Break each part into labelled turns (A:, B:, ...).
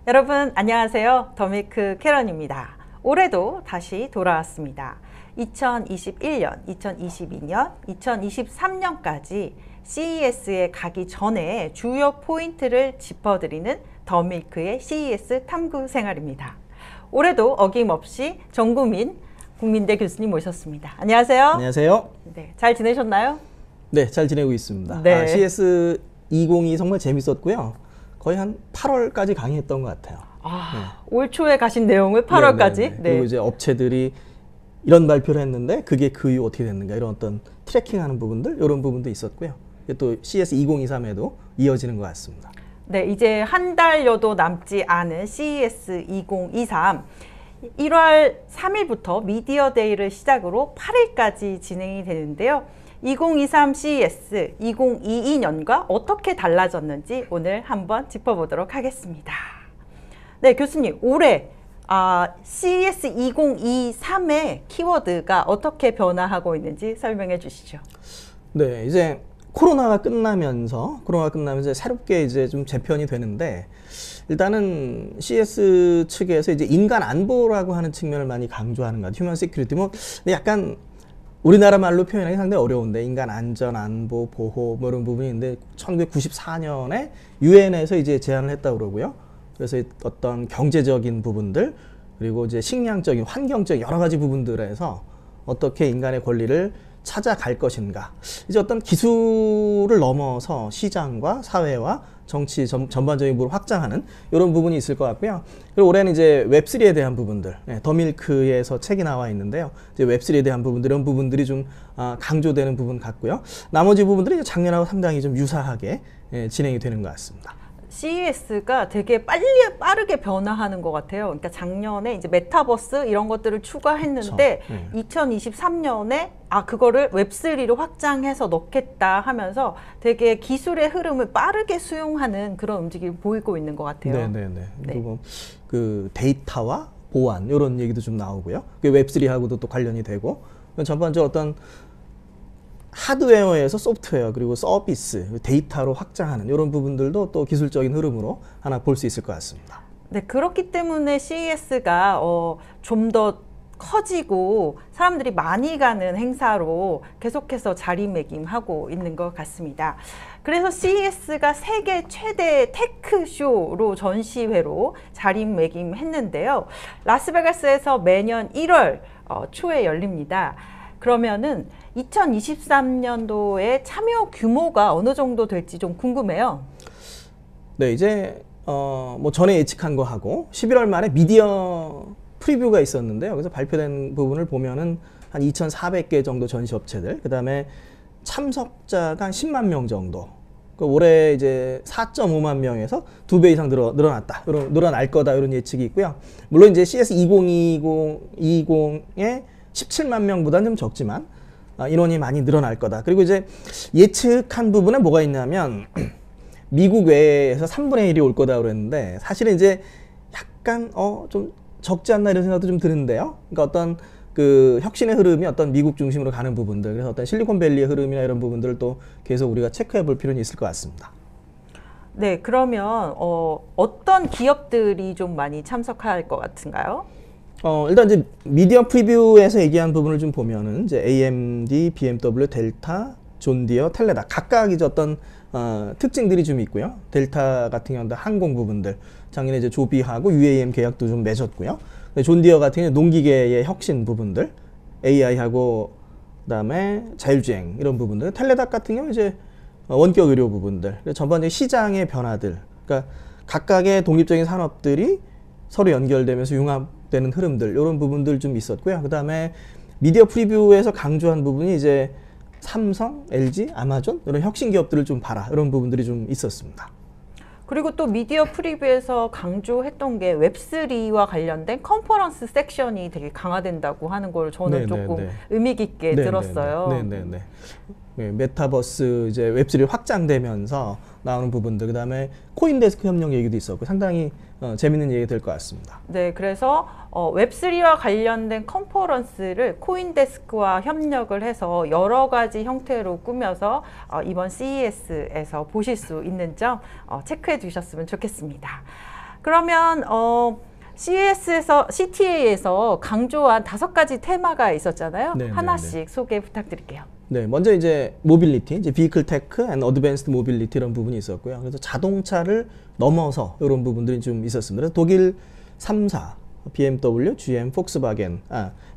A: 여러분 안녕하세요. 더메이크 캐런입니다. 올해도 다시 돌아왔습니다. 2021년, 2022년, 2023년까지 CES에 가기 전에 주요 포인트를 짚어드리는 더메이크의 CES 탐구 생활입니다. 올해도 어김없이 정구민 국민대 교수님 모셨습니다. 안녕하세요.
B: 안녕하세요.
A: 네, 잘 지내셨나요?
B: 네, 잘 지내고 있습니다.
A: 네.
B: CS 2022 정말 재밌었고요. 거의 한 8월까지 강의했던 것 같아요.
A: 올 초에 가신 내용을 8월까지?
B: 네. 그리고 이제 업체들이 이런 발표를 했는데 그게 그 이후 어떻게 됐는가 이런 어떤 트래킹하는 부분들 이런 부분도 있었고요. 또 CS 2023에도 이어지는 것 같습니다.
A: 네, 이제 한 달여도 남지 않은 CES 2023 1월 3일부터 미디어 데이를 시작으로 8일까지 진행이 되는데요. 2023 CES 2022년과 어떻게 달라졌는지 오늘 한번 짚어보도록 하겠습니다. 네, 교수님, 올해 CES 2023의 키워드가 어떻게 변화하고 있는지 설명해 주시죠.
B: 네, 이제 코로나가 끝나면서 새롭게 이제 좀 재편이 되는데 일단은 CS 측에서 이제 인간 안보라고 하는 측면을 많이 강조하는 것 같아요. 휴먼 시큐리티 뭐 약간 우리나라 말로 표현하기 상당히 어려운데 인간 안전, 안보, 보호 뭐 이런 부분인데 1994년에 유엔에서 이제 제안을 했다고 그러고요. 그래서 어떤 경제적인 부분들 그리고 이제 식량적인 환경적 여러 가지 부분들에서 어떻게 인간의 권리를 찾아갈 것인가. 이제 어떤 기술을 넘어서 시장과 사회와 정치 전반적인 부분을 확장하는 이런 부분이 있을 것 같고요. 그리고 올해는 이제 웹3에 대한 부분들, 더밀크에서 책이 나와 있는데요. 이제 웹3에 대한 부분들, 이런 부분들이 좀 강조되는 부분 같고요. 나머지 부분들이 작년하고 상당히 좀 유사하게 진행이 되는 것 같습니다.
A: CES가 되게 빠르게 변화하는 것 같아요. 그러니까 작년에 이제 메타버스 이런 것들을 추가했는데 2023년에 그거를 웹3로 확장해서 넣겠다 하면서 되게 기술의 흐름을 빠르게 수용하는 그런 움직임이 보이고 있는 것 같아요.
B: 네. 그리고 그 데이터와 보안 이런 얘기도 좀 나오고요. 웹3하고도 또 관련이 되고 전반적으로 어떤 하드웨어에서 소프트웨어 그리고 서비스, 데이터로 확장하는 이런 부분들도 또 기술적인 흐름으로 하나 볼 수 있을 것 같습니다.
A: 네, 그렇기 때문에 CES가 좀 더 커지고 사람들이 많이 가는 행사로 계속해서 자리매김하고 있는 것 같습니다. 그래서 CES가 세계 최대 테크쇼로 전시회로 자리매김했는데요. 라스베가스에서 매년 1월 초에 열립니다. 그러면은 2023년도에 참여 규모가 어느 정도 될지 좀 궁금해요.
B: 네, 이제 뭐 전에 예측한 거 하고 11월 말에 미디어 프리뷰가 있었는데요. 그래서 발표된 부분을 보면은 한 2,400개 정도 전시 업체들, 그다음에 참석자가 한 10만 명 정도. 올해 이제 4.5만 명에서 2배 이상 늘어날 거다 이런 예측이 있고요. 물론 이제 CS 2020에 17만 명보다는 좀 적지만 인원이 많이 늘어날 거다. 그리고 이제 예측한 부분에 뭐가 있냐면 미국 외에서 3분의 1이 올 거다 그랬는데 사실은 이제 약간 좀 적지 않나 이런 생각도 좀 드는데요. 그러니까 어떤 그 혁신의 흐름이 어떤 미국 중심으로 가는 부분들, 그래서 어떤 실리콘밸리의 흐름이나 이런 부분들을 또 계속 우리가 체크해 볼 필요는 있을 것 같습니다.
A: 네, 그러면 어떤 기업들이 좀 많이 참석할 것 같은가요?
B: 일단 이제 미디어 프리뷰에서 얘기한 부분을 좀 보면은 이제 AMD, BMW, 델타, 존디어, 텔레다 각각 이제 어떤 특징들이 좀 있고요. 델타 같은 경우는 항공 부분들, 작년에 이제 조비하고 UAM 계약도 좀 맺었고요. 존디어 같은 경우는 농기계의 혁신 부분들, AI하고 그다음에 자율주행 이런 부분들, 텔레다 같은 경우는 이제 원격 의료 부분들, 전반적인 시장의 변화들, 그러니까 각각의 독립적인 산업들이 서로 연결되면서 융합되는 흐름들 이런 부분들 좀 있었고요. 그 다음에 미디어 프리뷰에서 강조한 부분이 이제 삼성, LG, 아마존 이런 혁신 기업들을 좀 봐라 이런 부분들이 좀 있었습니다.
A: 그리고 또 미디어 프리뷰에서 강조했던 게 웹3와 관련된 컨퍼런스 섹션이 되게 강화된다고 하는 걸 저는 조금 의미 깊게 들었어요.
B: 네, 메타버스 이제 웹3 확장되면서 나오는 부분들, 그 다음에 코인데스크 협력 얘기도 있었고 상당히 재밌는 얘기 될 것 같습니다.
A: 네, 그래서 웹3와 관련된 컨퍼런스를 코인데스크와 협력을 해서 여러 가지 형태로 꾸며서 이번 CES에서 보실 수 있는 점 체크해 두셨으면 좋겠습니다. 그러면 CTA에서 강조한 5가지 테마가 있었잖아요.
B: 네,
A: 하나씩
B: 네, 네.
A: 소개 부탁드릴게요.
B: 네, 먼저 이제 모빌리티, 이제 Vehicle Tech and Advanced Mobility 이런 부분이 있었고요. 그래서 자동차를 넘어서 이런 부분들이 좀 있었습니다. 그래서 독일 3사, BMW, GM, 폭스바겐,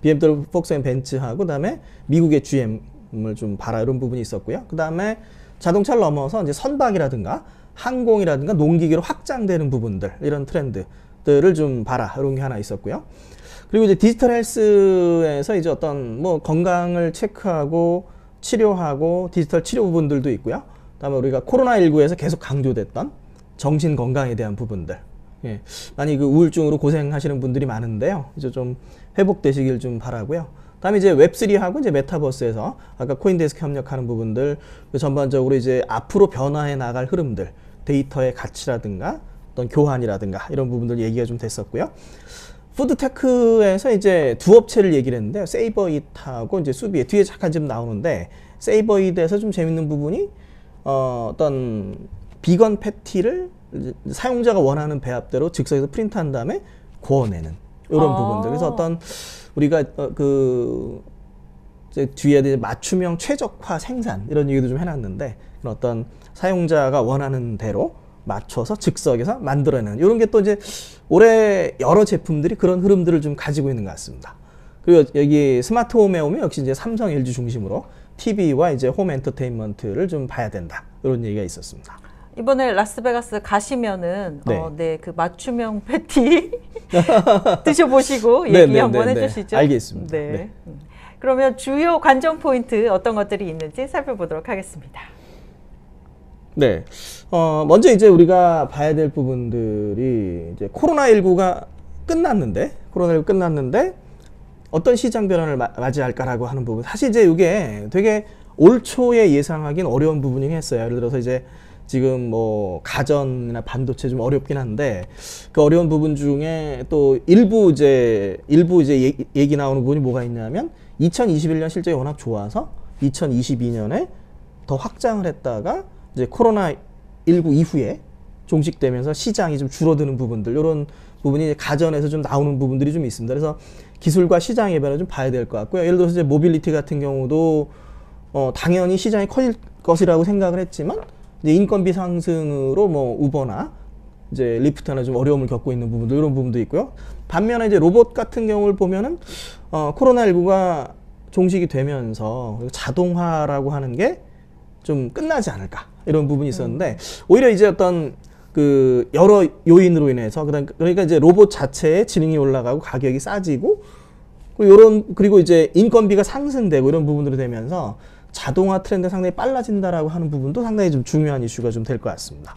B: BMW, 폭스바겐 벤츠하고 그다음에 미국의 GM을 좀 봐라 이런 부분이 있었고요. 그다음에 자동차를 넘어서 이제 선박이라든가 항공이라든가 농기계로 확장되는 부분들 이런 트렌드들을 좀 봐라 이런 게 하나 있었고요. 그리고 이제 디지털 헬스에서 이제 어떤 뭐 건강을 체크하고 치료하고 디지털 치료 부분들도 있고요. 그다음에 우리가 코로나19에서 계속 강조됐던 정신 건강에 대한 부분들. 예. 많이 그 우울증으로 고생하시는 분들이 많은데요. 이제 좀 회복되시길 좀 바라고요. 그다음에 이제 웹3하고 이제 메타버스에서 아까 코인데스크 협력하는 부분들, 전반적으로 이제 앞으로 변화해 나갈 흐름들, 데이터의 가치라든가 어떤 교환이라든가 이런 부분들 얘기가 좀 됐었고요. 푸드테크에서 이제 두 업체를 얘기를 했는데요. 세이버잇하고 이제 수비에 뒤에 잠깐 좀 나오는데, 세이버잇에서 좀 재밌는 부분이 어떤 비건 패티를 사용자가 원하는 배합대로 즉석에서 프린트한 다음에 구워내는 이런 부분들. 그래서 어떤 우리가 이제 뒤에 맞춤형 최적화 생산 이런 얘기도 좀 해놨는데, 그런 어떤 사용자가 원하는 대로 맞춰서 즉석에서 만들어내는 이런 게 또 이제 올해 여러 제품들이 그런 흐름들을 좀 가지고 있는 것 같습니다. 그리고 여기 스마트홈에 오면 역시 이제 삼성, LG 중심으로 TV와 이제 홈 엔터테인먼트를 좀 봐야 된다 이런 얘기가 있었습니다.
A: 이번에 라스베가스 가시면은
B: 네.
A: 그 맞춤형 패티 드셔보시고 얘기 한번 해주시죠.
B: 알겠습니다.
A: 네.
B: 네.
A: 그러면 주요 관전 포인트 어떤 것들이 있는지 살펴보도록 하겠습니다.
B: 네. 먼저 이제 우리가 봐야 될 부분들이 이제 코로나19가 끝났는데 어떤 시장 변화를 맞이할까라고 하는 부분. 사실 이제 이게 되게 올 초에 예상하기는 어려운 부분이긴 했어요. 예를 들어서 이제 지금 뭐 가전이나 반도체 좀 어렵긴 한데, 그 어려운 부분 중에 또 일부 이제 얘기 나오는 부분이 뭐가 있냐면 2021년 실적이 워낙 좋아서 2022년에 더 확장을 했다가 이제 코로나19 이후에 종식되면서 시장이 좀 줄어드는 부분들, 이런 부분이 가전에서 좀 나오는 부분들이 좀 있습니다. 그래서 기술과 시장의 변화를 좀 봐야 될 것 같고요. 예를 들어서 이제 모빌리티 같은 경우도 당연히 시장이 커질 것이라고 생각을 했지만, 이제 인건비 상승으로 뭐 우버나 이제 리프트나 좀 어려움을 겪고 있는 부분들, 이런 부분도 있고요. 반면에 이제 로봇 같은 경우를 보면은 코로나19가 종식이 되면서 자동화라고 하는 게 좀 끝나지 않을까 이런 부분이 있었는데, 오히려 이제 어떤 그 여러 요인으로 인해서 그러니까 이제 로봇 자체의 지능이 올라가고 가격이 싸지고 그리고 이제 인건비가 상승되고 이런 부분들이 되면서 자동화 트렌드 상당히 빨라진다라고 하는 부분도 상당히 좀 중요한 이슈가 좀 될 것 같습니다.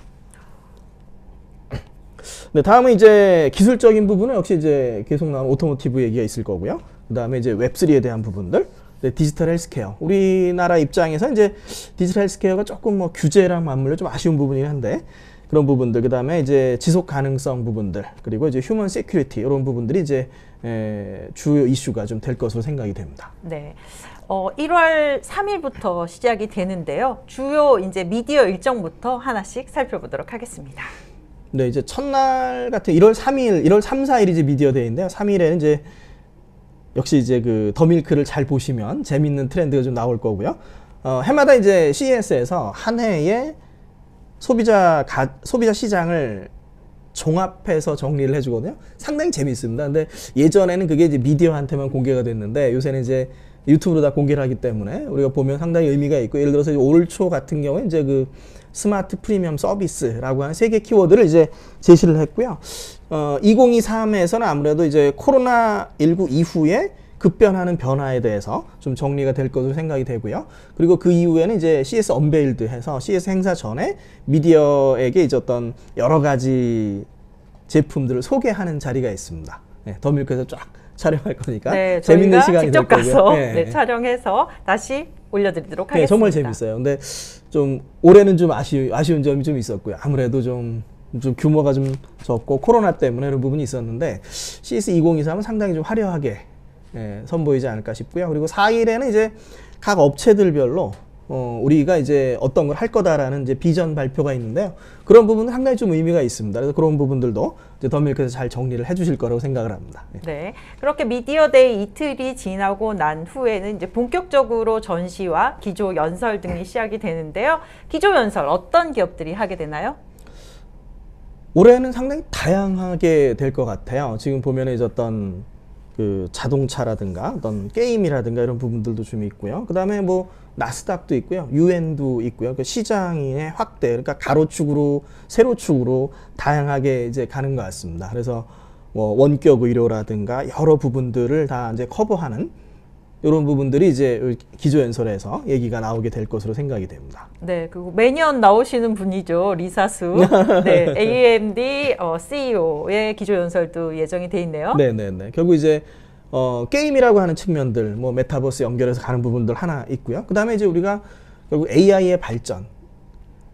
B: 네, 다음은 이제 기술적인 부분은 역시 이제 계속 나오는 오토모티브 얘기가 있을 거고요. 그 다음에 이제 웹3에 대한 부분들, 네, 디지털 헬스케어. 우리나라 입장에서 이제 디지털 헬스케어가 조금 뭐 규제랑 맞물려 좀 아쉬운 부분이긴 한데, 그런 부분들, 그 다음에 이제 지속 가능성 부분들, 그리고 이제 휴먼 세큐리티, 이런 부분들이 이제 주요 이슈가 좀 될 것으로 생각이 됩니다.
A: 네. 1월 3일부터 시작이 되는데요. 주요 이제 미디어 일정부터 하나씩 살펴보도록 하겠습니다.
B: 네, 이제 첫날 같은 1월 3일, 1월 3, 4일이 이제 미디어 데이인데요. 3일에는 이제 역시 이제 그 더밀크를 잘 보시면 재밌는 트렌드가 좀 나올 거고요. 해마다 이제 CES에서 한 해에 소비자 시장을 종합해서 정리를 해주거든요. 상당히 재밌습니다. 근데 예전에는 그게 이제 미디어한테만 공개가 됐는데, 요새는 이제 유튜브로 다 공개를 하기 때문에 우리가 보면 상당히 의미가 있고, 예를 들어서 올 초 같은 경우에 이제 그 스마트 프리미엄 서비스라고 하는 3개 키워드를 이제 제시를 했고요. 2023에서는 아무래도 이제 코로나19 이후에 급변하는 변화에 대해서 좀 정리가 될 것으로 생각이 되고요. 그리고 그 이후에는 이제 CS 언베일드 해서 CS 행사 전에 미디어에게 이제 어떤 여러 가지 제품들을 소개하는 자리가 있습니다. 네, 더밀크에서 쫙 촬영할 거니까
A: 네,
B: 재밌는 시간이 될 거고요.
A: 직접 가서
B: 네.
A: 촬영해서 다시 올려드리도록 하겠습니다.
B: 네, 정말 재밌어요. 근데 좀 올해는 좀 아쉬운 점이 좀 있었고요. 아무래도 좀 규모가 좀 적고 코로나 때문에 이런 부분이 있었는데, CS 2023은 상당히 좀 화려하게 선보이지 않을까 싶고요. 그리고 4일에는 이제 각 업체들별로 우리가 이제 어떤 걸 할 거다라는 이제 비전 발표가 있는데요. 그런 부분은 상당히 좀 의미가 있습니다. 그래서 그런 부분들도 이제 더 밀크에서 잘 정리를 해주실 거라고 생각을 합니다.
A: 네, 그렇게 미디어데이 이틀이 지나고 난 후에는 이제 본격적으로 전시와 기조 연설 등이 시작이 되는데요. 기조 연설 어떤 기업들이 하게 되나요?
B: 올해는 상당히 다양하게 될 것 같아요. 지금 보면은 이제 어떤 그 자동차라든가 어떤 게임이라든가 이런 부분들도 좀 있고요. 그 다음에 뭐 나스닥도 있고요. 유엔도 있고요. 그 시장의 확대, 그러니까 가로축으로 세로축으로 다양하게 이제 가는 것 같습니다. 그래서 뭐 원격 의료라든가 여러 부분들을 다 이제 커버하는 이런 부분들이 이제 기조연설에서 얘기가 나오게 될 것으로 생각이 됩니다.
A: 네, 그리고 매년 나오시는 분이죠. 리사수. 네, AMD CEO의 기조연설도 예정이 돼 있네요.
B: 네네네. 결국 이제 게임이라고 하는 측면들, 뭐 메타버스 연결해서 가는 부분들 하나 있고요. 그 다음에 이제 우리가 결국 AI의 발전.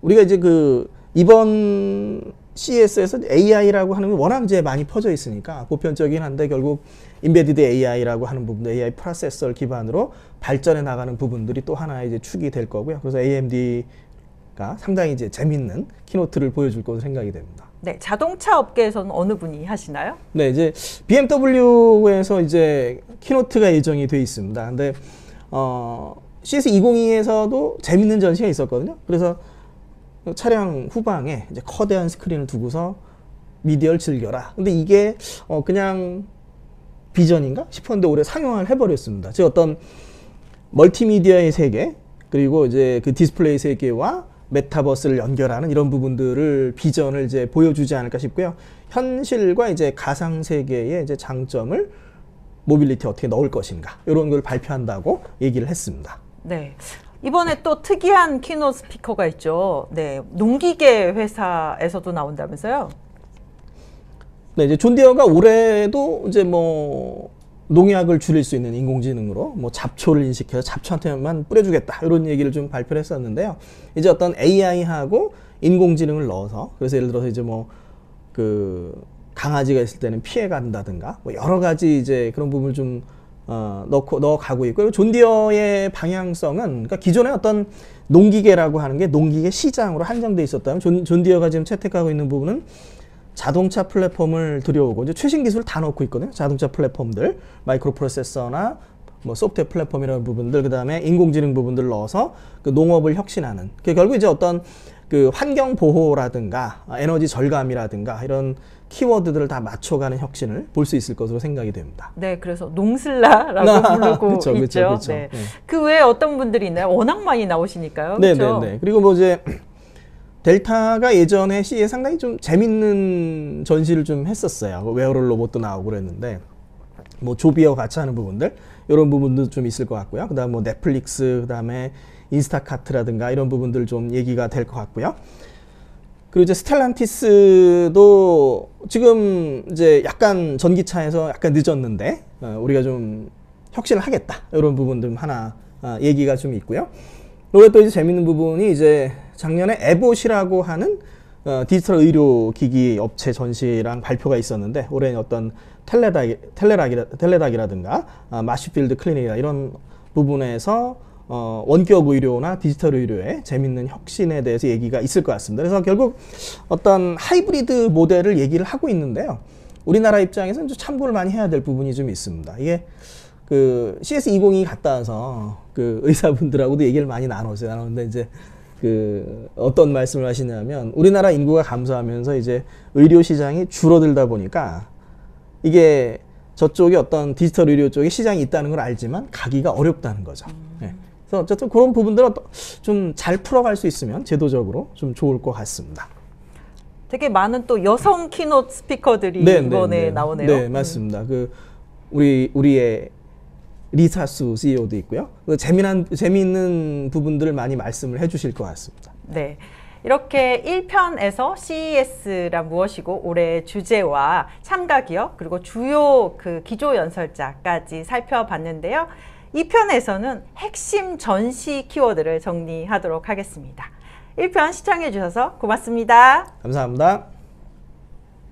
B: 우리가 이제 그 이번 CES에서 AI라고 하는 게 워낙 이제 많이 퍼져 있으니까 보편적이긴 한데 결국 인베디드 AI라고 하는 부분도 AI 프로세서를 기반으로 발전해 나가는 부분들이 또 하나의 이제 축이 될 거고요. 그래서 AMD가 상당히 이제 재밌는 키노트를 보여줄 것으로 생각이 됩니다.
A: 네, 자동차 업계에서는 어느 분이 하시나요?
B: 네, 이제 BMW에서 이제 키노트가 예정이 돼 있습니다. 근데 CS 2022에서도 재밌는 전시가 있었거든요. 그래서 차량 후방에 이제 커다란 스크린을 두고서 미디어를 즐겨라. 근데 이게 그냥 비전인가 싶었는데 올해 상용화를 해버렸습니다. 즉 어떤 멀티미디어의 세계 그리고 이제 그 디스플레이 세계와 메타버스를 연결하는 이런 부분들을 비전을 이제 보여주지 않을까 싶고요. 현실과 이제 가상 세계의 이제 장점을 모빌리티 어떻게 넣을 것인가 이런 걸 발표한다고 얘기를 했습니다.
A: 네. 이번에 또 특이한 키노트 스피커가 있죠. 네, 농기계 회사에서도 나온다면서요?
B: 네, 이제 존 디어가 올해도 이제 뭐 농약을 줄일 수 있는 인공지능으로 뭐 잡초를 인식해서 잡초한테만 뿌려주겠다 이런 얘기를 좀 발표를 했었는데요. 이제 어떤 AI하고 인공지능을 넣어서 그래서 예를 들어서 이제 뭐 그 강아지가 있을 때는 피해 간다든가 뭐 여러 가지 이제 그런 부분을 좀 넣어 가고 있고 그리고 존 디어의 방향성은 그러니까 기존에 어떤 농기계라고 하는 게 농기계 시장으로 한정돼 있었다면 존 디어가 지금 채택하고 있는 부분은 자동차 플랫폼을 들여오고 이제 최신 기술을 다 넣고 있거든요. 자동차 플랫폼들, 마이크로 프로세서나 뭐 소프트웨어 플랫폼이라는 부분들, 그 다음에 인공지능 부분들을 넣어서 그 농업을 혁신하는. 결국 이제 어떤 그 환경 보호라든가 에너지 절감이라든가 이런 키워드들을 다 맞춰가는 혁신을 볼 수 있을 것으로 생각이 됩니다.
A: 네, 그래서 농슬라라고 부르고
B: 그쵸,
A: 있죠.
B: 그쵸.
A: 네. 그 외에 어떤 분들이 있나요? 워낙 많이 나오시니까요. 그렇죠?
B: 네. 그리고 뭐 이제 델타가 예전에 CE에 상당히 좀 재밌는 전시를 좀 했었어요. 웨어럴 로봇도 나오고 그랬는데 뭐 조비어 같이 하는 부분들 이런 부분도 좀 있을 것 같고요. 그다음 뭐 넷플릭스, 그다음에 인스타카트라든가 이런 부분들 좀 얘기가 될 것 같고요. 그리고 이제 스텔란티스도 지금 이제 약간 전기차에서 약간 늦었는데 우리가 좀 혁신을 하겠다 이런 부분들 하나 얘기가 좀 있고요. 그리고 또 이제 재밌는 부분이 이제 작년에 에봇이라고 하는 디지털 의료 기기 업체 전시랑 발표가 있었는데 올해는 어떤 텔레닥이라든가 마쉬필드 클리닉이나 이런 부분에서 원격 의료나 디지털 의료의 재밌는 혁신에 대해서 얘기가 있을 것 같습니다. 그래서 결국 어떤 하이브리드 모델을 얘기를 하고 있는데요. 우리나라 입장에서는 좀 참고를 많이 해야 될 부분이 좀 있습니다. 이게 그 CS2022 갔다 와서 그 의사분들하고도 얘기를 많이 나눴는데 이제 그 어떤 말씀을 하시냐면 우리나라 인구가 감소하면서 이제 의료 시장이 줄어들다 보니까 이게 저쪽에 어떤 디지털 의료 쪽에 시장이 있다는 걸 알지만 가기가 어렵다는 거죠. 네. 그래서 어쨌든 그런 부분들은 좀 잘 풀어갈 수 있으면 제도적으로 좀 좋을 것 같습니다.
A: 되게 많은 또 여성 키노트 스피커들이 이번에 나오네요.
B: 네, 맞습니다. 그 우리의 리사수 CEO도 있고요. 재미있는 부분들을 많이 말씀을 해주실 것 같습니다.
A: 네. 이렇게 1편에서 CES란 무엇이고 올해의 주제와 참가 기업 그리고 주요 그 기조 연설자까지 살펴봤는데요. 2편에서는 핵심 전시 키워드를 정리하도록 하겠습니다. 1편 시청해 주셔서 고맙습니다.
B: 감사합니다.